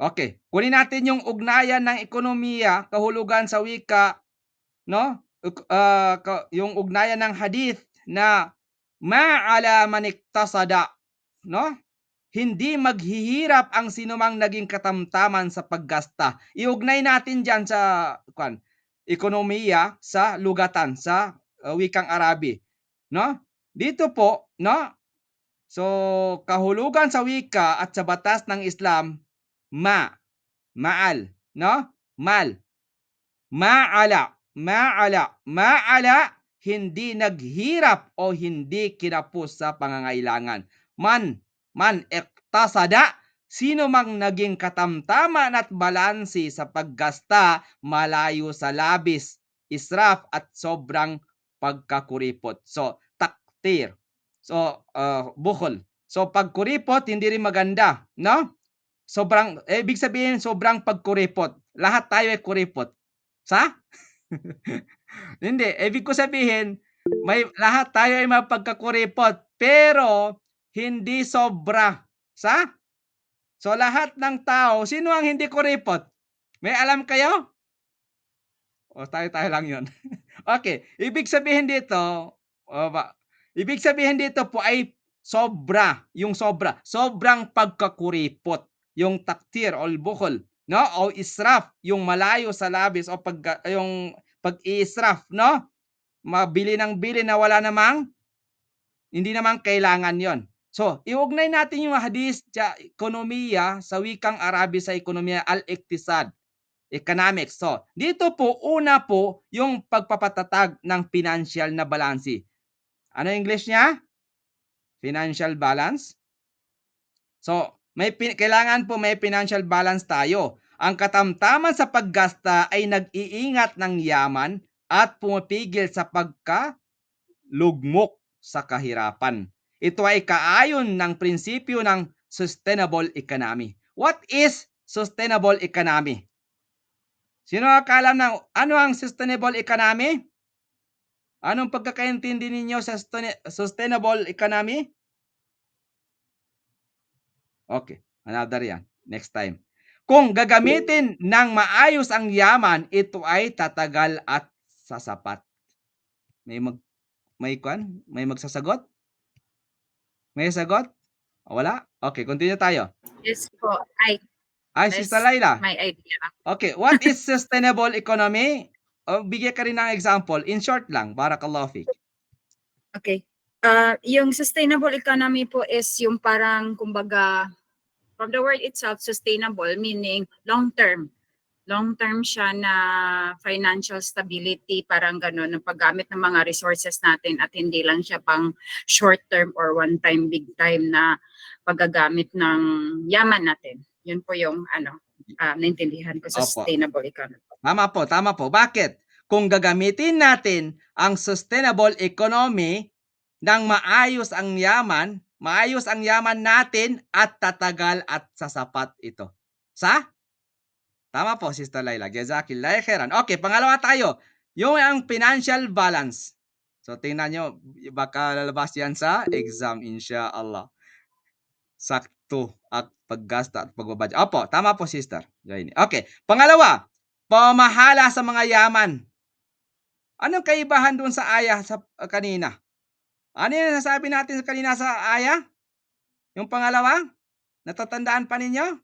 Okay, kunin natin yung ugnayan ng ekonomiya, kahulugan sa wika, no? Yung ugnayan ng hadith na ma'ala man iktasada, no? Hindi maghihirap ang sinumang naging katamtaman sa paggasta. Iugnay natin diyan sa ekonomiya sa lugatan sa wikang Arabi, no? Dito po, no? So kahulugan sa wika at sa batas ng Islam, maal, no? Maala, hindi naghirap o hindi kinapos sa pangangailangan. Man ektasada, sino mang naging katamtaman at balansi sa paggasta malayo sa labis, israf at sobrang pagkakuripot. So, taktir. So, bukhol. So, pagkuripot, hindi rin maganda, no? Ibig sabihin, sobrang pagkuripot. Lahat tayo ay kuripot. Sa? Hindi, ibig ko sabihin, lahat tayo ay mapagkakuripot, pero hindi sobra. Sa? So lahat ng tao, sino ang hindi kuripot? May alam kayo? O tayo lang yun. Okay, ibig sabihin dito, ibig sabihin dito po ay sobra, yung sobrang pagkakuripot, yung taktir o bukhol, no? O israf, yung malayo sa labis o yung pag-iisraf, no? Mabili ng bili na wala namang, hindi namang kailangan yon. So, iugnay natin yung hadith sa ekonomiya, sa wikang Arabi sa ekonomiya, al-iktisad, economics. So, dito po, una po, yung pagpapatatag ng financial na balansi. Ano English niya? Financial balance. So, kailangan po may financial balance tayo. Ang katamtaman sa paggasta ay nag-iingat ng yaman at pumipigil sa pagkalugmok sa kahirapan. Ito ay kaayon ng prinsipyo ng sustainable economy. What is sustainable economy? Sino nakakaalam ng ano ang sustainable economy? Anong pagkakaintindi ninyo sa sustainable economy? Okay, another yan. Next time. Kung gagamitin ng maayos ang yaman, ito ay tatagal at sasapat. May magsasagot? May sagot? Wala? Okay, continue tayo. Yes po. Ay, Sister Laila. May idea. Okay, what is sustainable economy? Bigyan ka rin ng example. In short lang, barakallahu fik. Okay. Yung sustainable economy po is yung parang, kumbaga, from the word itself, sustainable, meaning long-term. Long-term siya na financial stability, parang gano'n, ng paggamit ng mga resources natin at hindi lang siya pang short-term or one-time, big-time na paggagamit ng yaman natin. Yun po yung naintindihan ko sa sustainable economy. Tama po. Bakit? Kung gagamitin natin ang sustainable economy ng maayos ang yaman natin at tatagal at sasapat ito. Tama po, Sister Laila. Jazakillah khairan. Okay, pangalawa tayo. Yung ang financial balance. So, tingnan nyo, baka lalabas yan sa exam, inshallah. Sakto at paggasta at pagbabudget. Opo, tama po, Sister. Okay, pangalawa, pamahala sa mga yaman. Anong kaibahan doon sa aya sa kanina? Ano yung nasabi natin kanina sa aya? Yung pangalawa? Natatandaan pa ninyo?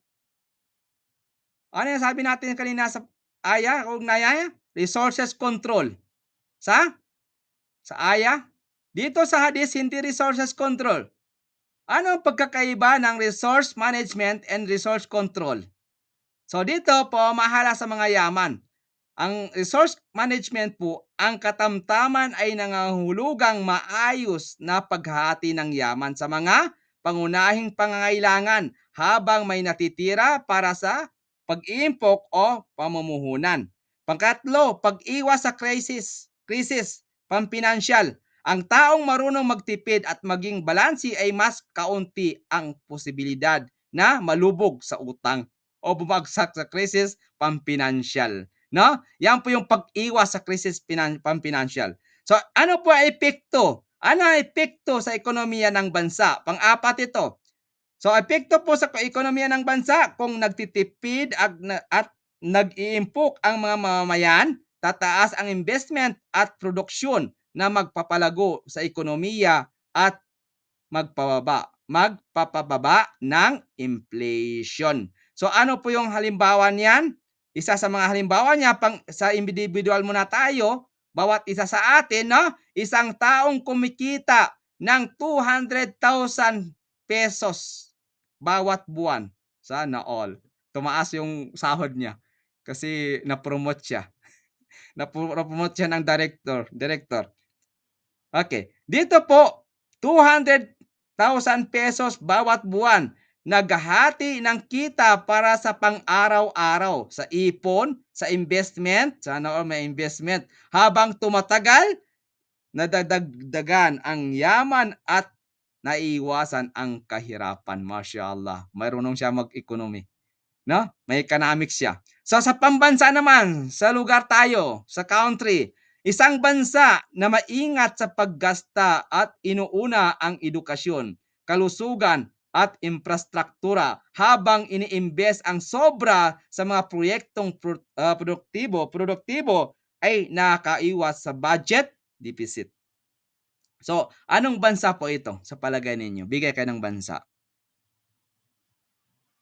Ano yung sabi natin kanina sa aya o aya? Resources control. Sa aya? Dito sa hadith, hindi resources control. Ano ang pagkakaiba ng resource management and resource control? So dito po, mahala sa mga yaman. Ang resource management po, ang katamtaman ay nangangahulugang maayos na paghati ng yaman sa mga pangunahing pangangailangan habang may natitira para sa pag-iimpok o pamumuhunan. Pangkatlo, pag-iwas sa krisis pampinansyal. Ang taong marunong magtipid at maging balansi ay mas kaunti ang posibilidad na malubog sa utang o bumagsak sa krisis pampinansyal. No? Yan po yung pag-iwas sa krisis pampinansyal. So, ano po ang epekto? Ano ang epekto sa ekonomiya ng bansa? Pang-apat ito, So, epekto po sa ekonomiya ng bansa kung nagtitipid at nag-iimpok ang mga mamamayan, tataas ang investment at produksyon na magpapalago sa ekonomiya at magpapababa ng inflation. So, ano po yung halimbawa niyan? Isa sa mga halimbawa niya sa individual muna tayo, bawat isa sa atin, no? Isang taong kumikita ng 200,000 pesos bawat buwan. Sana all. Tumaas yung sahod niya kasi na-promote siya. Na-promote siya ng director. Okay. Dito po, 200,000 pesos bawat buwan. Naghahati ng kita para sa pang-araw-araw, sa ipon, sa investment, sana all may investment. Habang tumatagal, nadadagdagan ang yaman at naiiwasan ang kahirapan. Mashallah. Marunong siya mag-economy. No? May economics siya. So sa pambansa naman, sa lugar tayo, sa country, isang bansa na maingat sa paggasta at inuuna ang edukasyon, kalusugan at infrastruktura habang iniimbes ang sobra sa mga proyektong produktibo ay nakaiwas sa budget deficit. So, anong bansa po ito sa palagay ninyo? Bigay kayo ng bansa.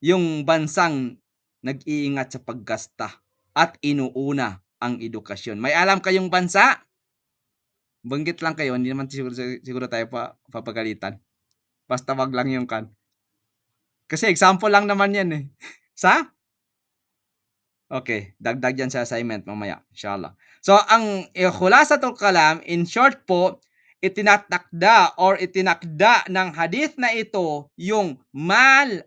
Yung bansang nag-iingat sa paggasta at inuuna ang edukasyon. May alam kayong bansa? Banggit lang kayo, hindi naman siguro tayo papagalitan. Basta wag lang yung kan. Kasi example lang naman yan eh. Sa? Okay, dagdag yan sa assignment mamaya, inshallah. So, ang khulasatul kalam, in short po, itinatakda ng hadith na ito yung ala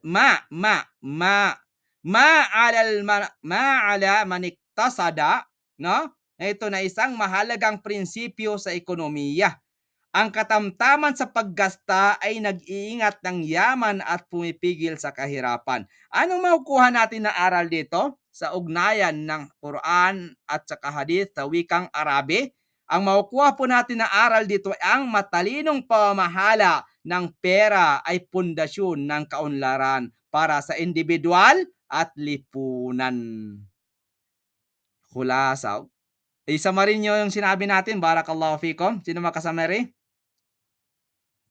maniktasada, no? Na ito na isang mahalagang prinsipyo sa ekonomiya. Ang katamtaman sa paggasta ay nag-iingat ng yaman at pumipigil sa kahirapan. Anong makukuha natin na aral dito? Sa ugnayan ng Quran at saka hadith sa wikang Arabe, ang makukuha po natin na aral dito ay ang matalinong pamamahala ng pera ay pundasyon ng kaunlaran para sa individual at lipunan. Khulasa. Isa-summary nyo yung sinabi natin. Barakallahu fikum. Sino makasummary?